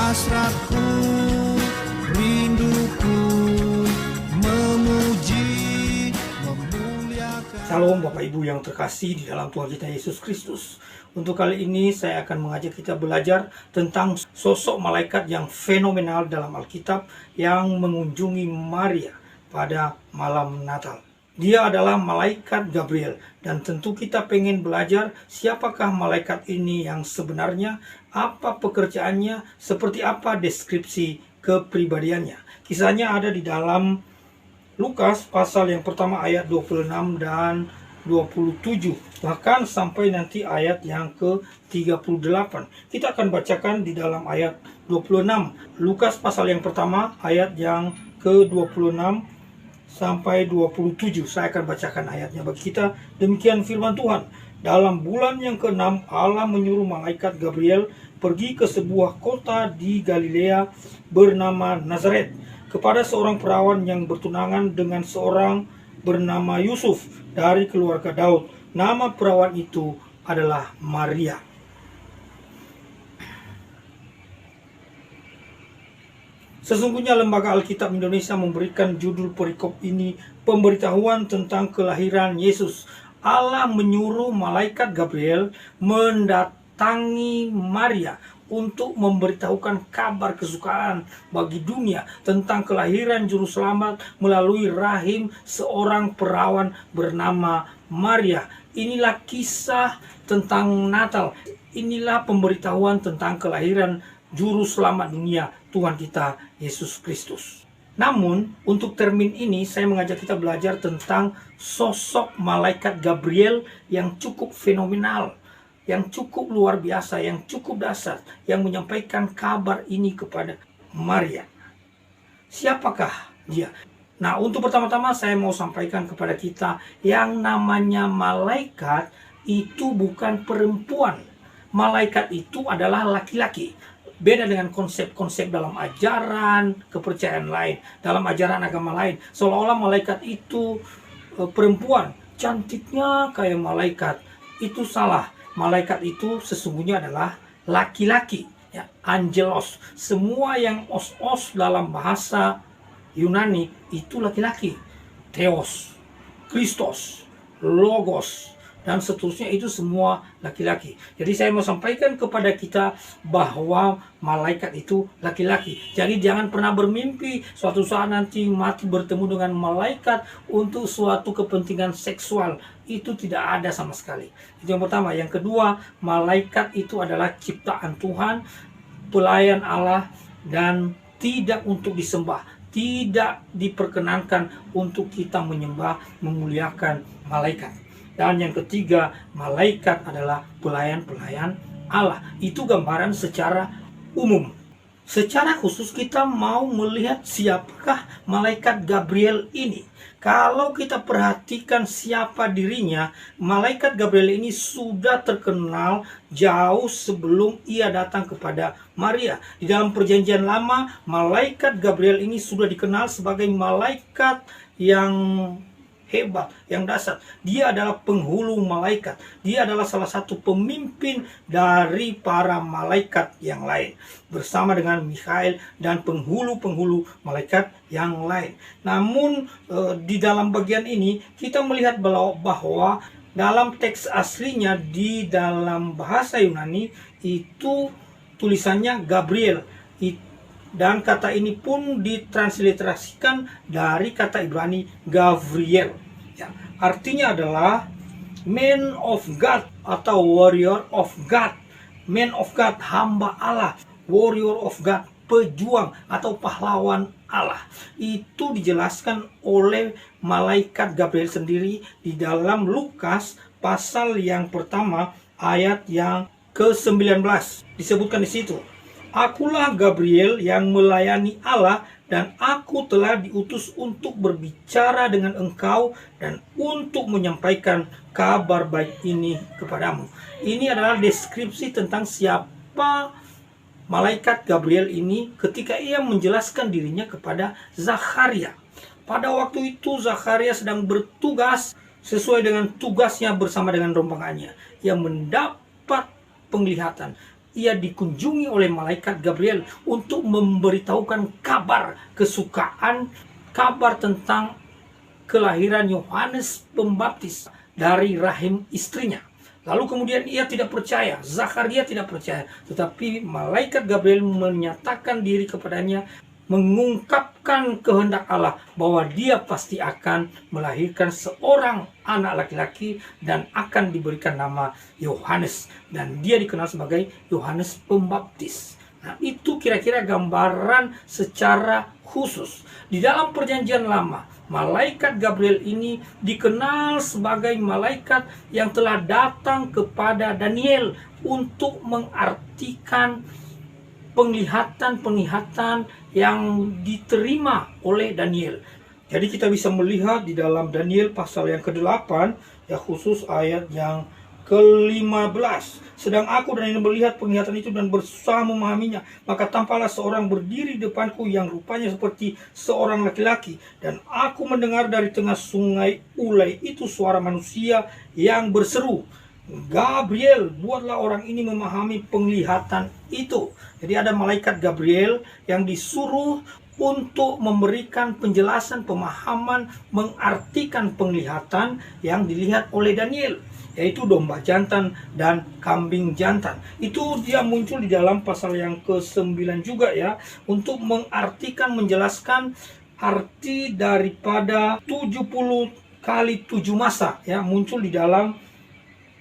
hasratku, rinduku memuji, memuliakan. Salam Bapak Ibu yang terkasih di dalam Tuhan kita Yesus Kristus. Untuk kali ini saya akan mengajak kita belajar tentang sosok malaikat yang fenomenal dalam Alkitab yang mengunjungi Maria pada malam Natal. Dia adalah malaikat Gabriel, dan tentu kita pengen belajar siapakah malaikat ini yang sebenarnya, apa pekerjaannya, seperti apa deskripsi kepribadiannya. Kisahnya ada di dalam Lukas pasal yang pertama ayat 26 dan 27, bahkan sampai nanti ayat yang ke-38. Kita akan bacakan di dalam ayat 26. Lukas pasal yang pertama ayat yang ke-26 sampai 27. Saya akan bacakan ayatnya bagi kita. Demikian firman Tuhan. Dalam bulan yang ke-6 Allah menyuruh malaikat Gabriel pergi ke sebuah kota di Galilea bernama Nazaret, kepada seorang perawan yang bertunangan dengan seorang bernama Yusuf dari keluarga Daud. Nama perawan itu adalah Maria. Sesungguhnya Lembaga Alkitab Indonesia memberikan judul perikop ini pemberitahuan tentang kelahiran Yesus. Allah menyuruh malaikat Gabriel mendatangi Maria untuk memberitahukan kabar kesukaan bagi dunia tentang kelahiran Juru Selamat melalui rahim seorang perawan bernama Maria. Inilah kisah tentang Natal. Inilah pemberitahuan tentang kelahiran Juru Selamat dunia, Tuhan kita Yesus Kristus. Namun, untuk termin ini saya mengajak kita belajar tentang sosok malaikat Gabriel yang cukup fenomenal, yang cukup luar biasa, yang cukup dahsyat, yang menyampaikan kabar ini kepada Maria. Siapakah dia? Nah, untuk pertama-tama saya mau sampaikan kepada kita yang namanya malaikat itu bukan perempuan. Malaikat itu adalah laki-laki. Beda dengan konsep-konsep dalam ajaran kepercayaan lain, dalam ajaran agama lain. Seolah-olah malaikat itu perempuan, cantiknya kayak malaikat. Itu salah. Malaikat itu sesungguhnya adalah laki-laki, ya, angelos. Semua yang os-os dalam bahasa Yunani itu laki-laki. Theos, Kristos, Logos, dan seterusnya itu semua laki-laki. Jadi saya mau sampaikan kepada kita bahwa malaikat itu laki-laki. Jadi jangan pernah bermimpi suatu saat nanti mati bertemu dengan malaikat untuk suatu kepentingan seksual. Itu tidak ada sama sekali. Itu yang pertama. Yang kedua, malaikat itu adalah ciptaan Tuhan, pelayan Allah, dan tidak untuk disembah. Tidak diperkenankan untuk kita menyembah, memuliakan malaikat. Dan yang ketiga, malaikat adalah pelayan-pelayan Allah. Itu gambaran secara umum. Secara khusus kita mau melihat siapakah malaikat Gabriel ini. Kalau kita perhatikan siapa dirinya, malaikat Gabriel ini sudah terkenal jauh sebelum ia datang kepada Maria. Di dalam perjanjian lama, malaikat Gabriel ini sudah dikenal sebagai malaikat yang hebat, yang dahsyat. Dia adalah penghulu malaikat. Dia adalah salah satu pemimpin dari para malaikat yang lain, bersama dengan Mikhail dan penghulu-penghulu malaikat yang lain. Namun di dalam bagian ini kita melihat bahwa dalam teks aslinya di dalam bahasa Yunani itu tulisannya Gabriel. Dan kata ini pun ditransliterasikan dari kata Ibrani Gavriel. Ya, artinya adalah man of God atau warrior of God. Man of God, hamba Allah. Warrior of God, pejuang atau pahlawan Allah. Itu dijelaskan oleh malaikat Gabriel sendiri di dalam Lukas pasal yang pertama ayat yang ke-19. Disebutkan di situ. Akulah Gabriel yang melayani Allah, dan aku telah diutus untuk berbicara dengan engkau dan untuk menyampaikan kabar baik ini kepadamu. Ini adalah deskripsi tentang siapa malaikat Gabriel ini ketika ia menjelaskan dirinya kepada Zakharia. Pada waktu itu Zakharia sedang bertugas sesuai dengan tugasnya bersama dengan rombongannya. Ia mendapat penglihatan. ia dikunjungi oleh malaikat Gabriel untuk memberitahukan kabar kesukaan, kabar tentang kelahiran Yohanes Pembaptis dari rahim istrinya. Lalu kemudian ia tidak percaya, Zakaria tidak percaya, tetapi malaikat Gabriel menyatakan diri kepadanya, mengungkapkan kehendak Allah bahwa dia pasti akan melahirkan seorang anak laki-laki dan akan diberikan nama Yohanes, dan dia dikenal sebagai Yohanes Pembaptis. Nah, itu kira-kira gambaran secara khusus. Di dalam Perjanjian Lama, malaikat Gabriel ini dikenal sebagai malaikat yang telah datang kepada Daniel untuk mengartikan penglihatan-penglihatan yang diterima oleh Daniel. Jadi kita bisa melihat di dalam Daniel pasal yang ke-8, ya khusus ayat yang ke-15. Sedang aku Daniel melihat penglihatan itu dan berusaha memahaminya, maka tampaklah seorang berdiri depanku yang rupanya seperti seorang laki-laki, dan aku mendengar dari tengah sungai Ulai itu suara manusia yang berseru, Gabriel, buatlah orang ini memahami penglihatan itu. Jadi ada malaikat Gabriel yang disuruh untuk memberikan penjelasan, pemahaman, mengartikan penglihatan yang dilihat oleh Daniel, yaitu domba jantan dan kambing jantan. Itu dia muncul di dalam pasal yang ke-9 juga ya, untuk mengartikan, menjelaskan arti daripada 70 kali 7 masa ya, muncul di dalam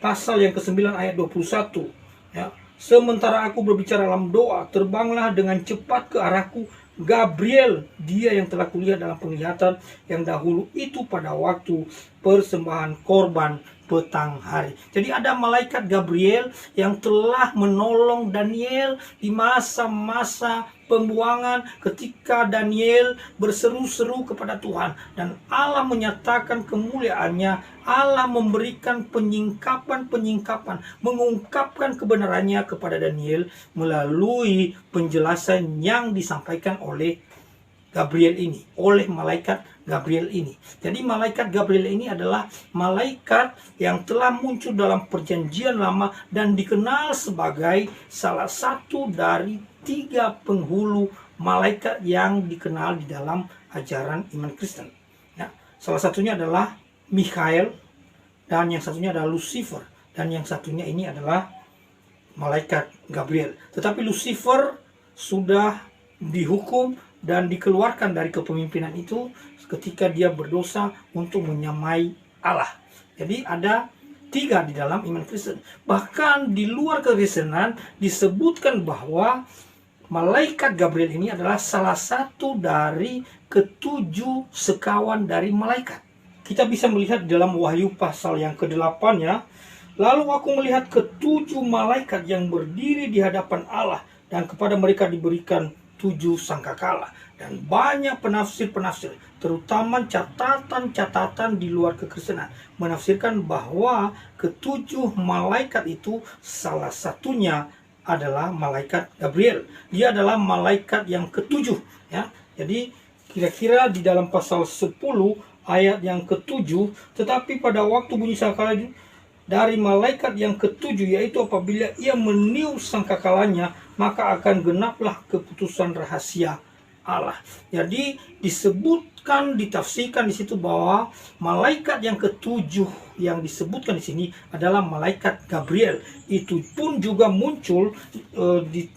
pasal yang ke-9 ayat 21 ya. Sementara aku berbicara dalam doa, terbanglah dengan cepat ke arahku Gabriel, dia yang telah kulihat dalam penglihatan yang dahulu itu pada waktu persembahan korban petang hari. Jadi ada malaikat Gabriel yang telah menolong Daniel di masa-masa pembuangan ketika Daniel berseru-seru kepada Tuhan, dan Allah menyatakan kemuliaannya. Allah memberikan penyingkapan-penyingkapan, mengungkapkan kebenarannya kepada Daniel melalui penjelasan yang disampaikan oleh Gabriel ini, oleh malaikat Gabriel ini. Jadi malaikat Gabriel ini adalah malaikat yang telah muncul dalam Perjanjian Lama dan dikenal sebagai salah satu dari 3 penghulu malaikat yang dikenal di dalam ajaran iman Kristen. Ya, salah satunya adalah Mikhael, dan yang satunya adalah Lucifer, dan yang satunya ini adalah malaikat Gabriel. Tetapi Lucifer sudah dihukum dan dikeluarkan dari kepemimpinan itu ketika dia berdosa untuk menyamai Allah. Jadi ada 3 di dalam iman Kristen. Bahkan di luar kekristenan disebutkan bahwa malaikat Gabriel ini adalah salah satu dari ke-7 sekawan dari malaikat. Kita bisa melihat dalam Wahyu pasal yang ke-8 ya. Lalu aku melihat ke-7 malaikat yang berdiri di hadapan Allah, dan kepada mereka diberikan 7 sangkakala. Dan banyak penafsir-penafsir, terutama catatan-catatan di luar kekristenan, menafsirkan bahwa ke-7 malaikat itu salah satunya adalah malaikat Gabriel. Dia adalah malaikat yang ke-7 ya. Jadi kira-kira di dalam pasal 10 ayat yang ke-7, tetapi pada waktu bunyi sangkakala dari malaikat yang ke-7, yaitu apabila ia meniup sangkakalanya, maka akan genaplah keputusan rahasia Allah. Jadi disebutkan, ditafsirkan di situ bahwa malaikat yang ke-7 yang disebutkan di sini adalah malaikat Gabriel. Itu pun juga muncul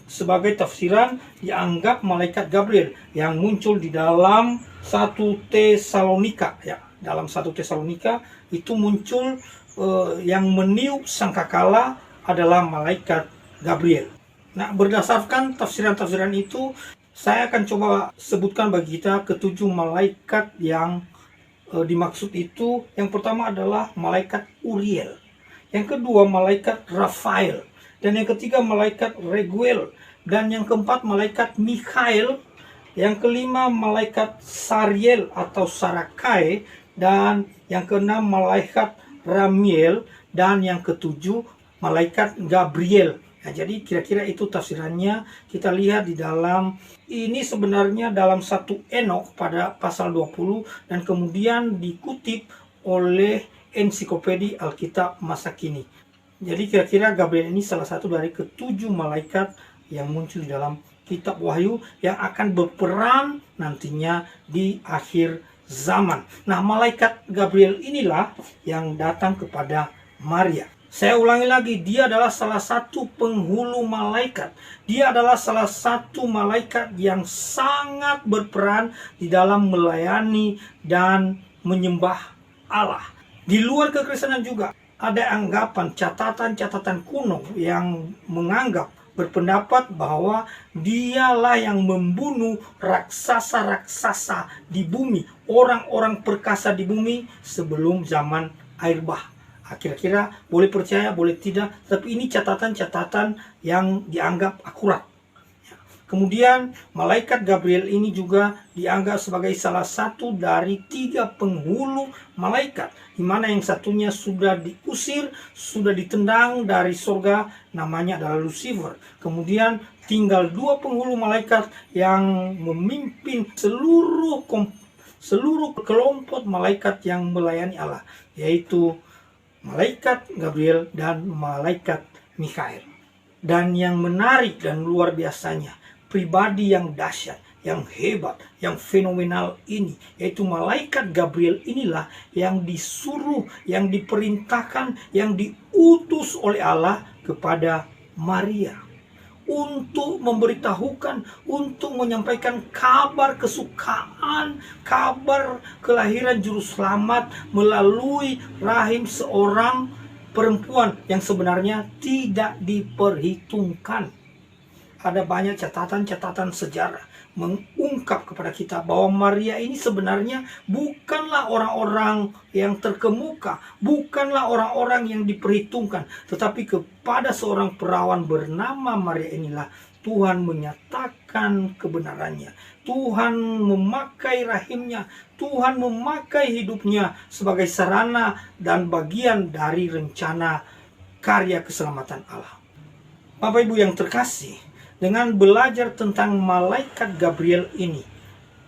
sebagai tafsiran, dianggap malaikat Gabriel yang muncul di dalam 1 Tesalonika ya. Dalam 1 Tesalonika itu muncul yang meniup sangkakala adalah malaikat Gabriel. Nah, berdasarkan tafsiran-tafsiran itu, saya akan coba sebutkan bagi kita ke-7 malaikat yang dimaksud itu. Yang pertama adalah malaikat Uriel, yang kedua malaikat Rafael, dan yang ketiga malaikat Reguel, dan yang keempat malaikat Mikhael, yang kelima malaikat Sariel atau Sarakai, dan yang keenam malaikat Ramiel, dan yang ketujuh malaikat Gabriel. Nah, jadi kira-kira itu tafsirannya. Kita lihat di dalam ini sebenarnya dalam 1 Enok pada pasal 20, dan kemudian dikutip oleh Ensiklopedia Alkitab Masa Kini. Jadi kira-kira Gabriel ini salah satu dari ketujuh malaikat yang muncul di dalam kitab Wahyu yang akan berperan nantinya di akhir zaman. Nah, malaikat Gabriel inilah yang datang kepada Maria. Saya ulangi lagi, dia adalah salah satu penghulu malaikat. Dia adalah salah satu malaikat yang sangat berperan di dalam melayani dan menyembah Allah. Di luar kekristenan juga ada anggapan catatan-catatan kuno yang menganggap berpendapat bahwa dialah yang membunuh raksasa-raksasa di bumi, orang-orang perkasa di bumi sebelum zaman air bah. Kira-kira boleh percaya, boleh tidak, tapi ini catatan-catatan yang dianggap akurat. Kemudian malaikat Gabriel ini juga dianggap sebagai salah satu dari 3 penghulu malaikat, di mana yang satunya sudah diusir, sudah ditendang dari surga, namanya adalah Lucifer. Kemudian tinggal 2 penghulu malaikat yang memimpin seluruh kelompok malaikat yang melayani Allah, yaitu malaikat Gabriel dan malaikat Mikael. Dan yang menarik dan luar biasanya, pribadi yang dahsyat, yang hebat, yang fenomenal ini, yaitu malaikat Gabriel inilah yang disuruh, yang diperintahkan, yang diutus oleh Allah kepada Maria untuk memberitahukan, untuk menyampaikan kabar kesukaan, kabar kelahiran juru selamat melalui rahim seorang perempuan yang sebenarnya tidak diperhitungkan. Ada banyak catatan-catatan sejarah mengungkap kepada kita bahwa Maria ini sebenarnya bukanlah orang-orang yang terkemuka, bukanlah orang-orang yang diperhitungkan, tetapi kepada seorang perawan bernama Maria inilah Tuhan menyatakan kebenarannya. Tuhan memakai rahimnya, Tuhan memakai hidupnya sebagai sarana dan bagian dari rencana karya keselamatan Allah. Bapak Ibu yang terkasih, dengan belajar tentang malaikat Gabriel ini,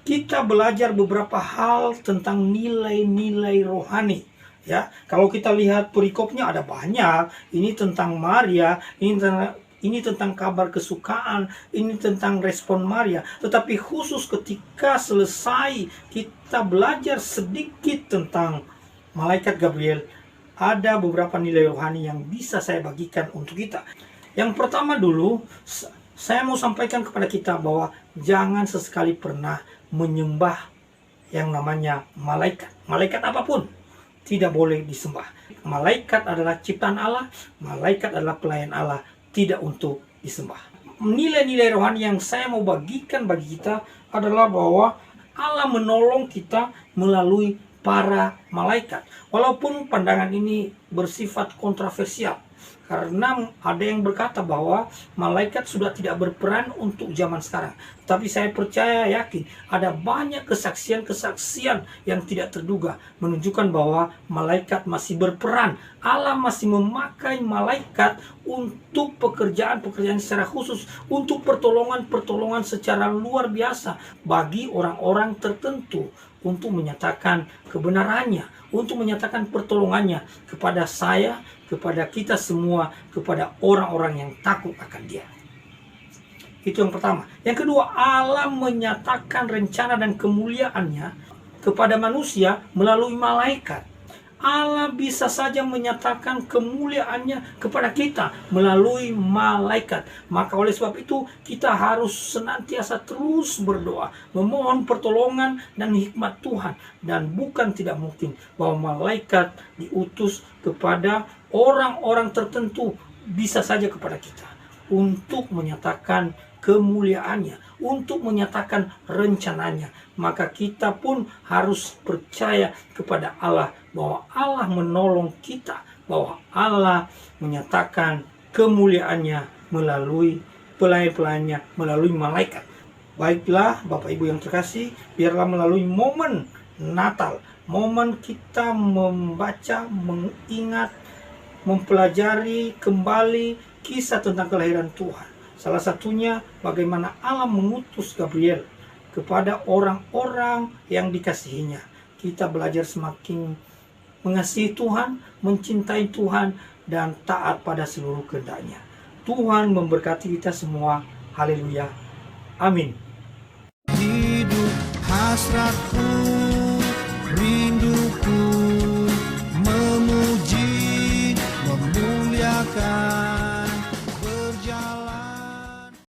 kita belajar beberapa hal tentang nilai-nilai rohani. Ya, kalau kita lihat perikopnya ada banyak. Ini tentang Maria, ini tentang kabar kesukaan, ini tentang respon Maria. Tetapi khusus ketika selesai kita belajar sedikit tentang malaikat Gabriel, ada beberapa nilai rohani yang bisa saya bagikan untuk kita. Yang pertama dulu, saya mau sampaikan kepada kita bahwa jangan sesekali pernah menyembah yang namanya malaikat. Malaikat apapun tidak boleh disembah. Malaikat adalah ciptaan Allah, malaikat adalah pelayan Allah, tidak untuk disembah. Nilai-nilai rohani yang saya mau bagikan bagi kita adalah bahwa Allah menolong kita melalui para malaikat. Walaupun pandangan ini bersifat kontroversial, karena ada yang berkata bahwa malaikat sudah tidak berperan untuk zaman sekarang. Tapi saya percaya, yakin, ada banyak kesaksian-kesaksian yang tidak terduga menunjukkan bahwa malaikat masih berperan. Allah masih memakai malaikat untuk pekerjaan-pekerjaan secara khusus, untuk pertolongan-pertolongan secara luar biasa bagi orang-orang tertentu, untuk menyatakan kebenarannya, untuk menyatakan pertolongannya kepada saya, kepada kita semua, kepada orang-orang yang takut akan Dia. Itu yang pertama. Yang kedua, Allah menyatakan rencana dan kemuliaannya kepada manusia melalui malaikat. Allah bisa saja menyatakan kemuliaannya kepada kita melalui malaikat. Maka oleh sebab itu kita harus senantiasa terus berdoa, memohon pertolongan dan hikmat Tuhan. Dan bukan tidak mungkin bahwa malaikat diutus kepada orang-orang tertentu, bisa saja kepada kita, untuk menyatakan kemuliaannya, untuk menyatakan rencananya. Maka kita pun harus percaya kepada Allah, bahwa Allah menolong kita, bahwa Allah menyatakan kemuliaannya melalui pelayan-pelayannya, melalui malaikat. Baiklah Bapak Ibu yang terkasih, biarlah melalui momen Natal, momen kita membaca, mengingat, mempelajari kembali kisah tentang kelahiran Tuhan. Salah satunya bagaimana Allah mengutus Gabriel kepada orang-orang yang dikasihinya. Kita belajar semakin mengasihi Tuhan, mencintai Tuhan, dan taat pada seluruh kehendak-Nya. Tuhan memberkati kita semua. Haleluya. Amin. Hidup hasratku, rinduku, memuji, memuliakan